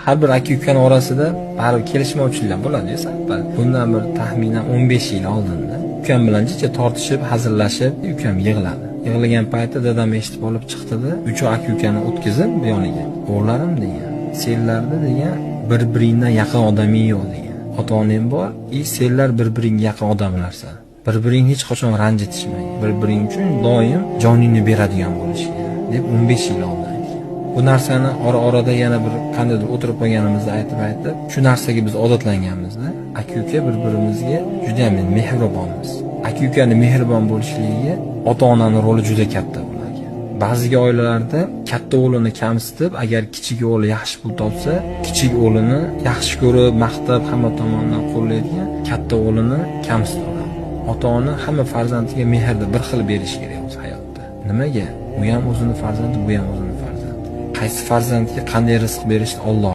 har bir aka-ukaning orasida baribir kelishmovchiliklar bo'ladi-yu, sabab. Bundan bir taxminan 15 yil oldinda ukam bilan jicha tortishib, hazillashib, ukam yig'ladi. Yig'lagan paytda dadam eshitib olib chiqdi-da, uch aka-ukani o'tkazib bu yoniga. O'g'larim degan, senlarda degan bir-biringdan yaqin odaming yo'q degan. Ota-onang bor, senlar bir-biringga yaqin odamlarsan. Bir-biringni hech qachon ranjitishmang. Bir-biring uchun doim joningni beradigan bo'lishgan deb 15 yil oldin. Bu narsani orada yana bir qandaydir o'tirib qolganimizda aytib, shu narsaga biz odatlanganmizda, aka-uka bir-birimizga juda ham mehribonmiz. Aka-ukaning mehribon bo'lishligiga ota-onaning roli juda katta bo'ladi. Ba'zi oilalarda katta o'g'lini kamsitib, agar kichik o'g'li yaxshi pul topsa, kichik o'g'lini yaxshi ko'rib, maqtab, hamma tomonidan qo'llaydigan katta o'g'lini kamsitadi. Ota-ona hamma farzandiga mehrni bir xil berish kerak o'z hayotda. Nimaga? U ham o'zini farzandi, bu ham o'zini farzandi. Qaysi farzandga qanday rizq berishni Alloh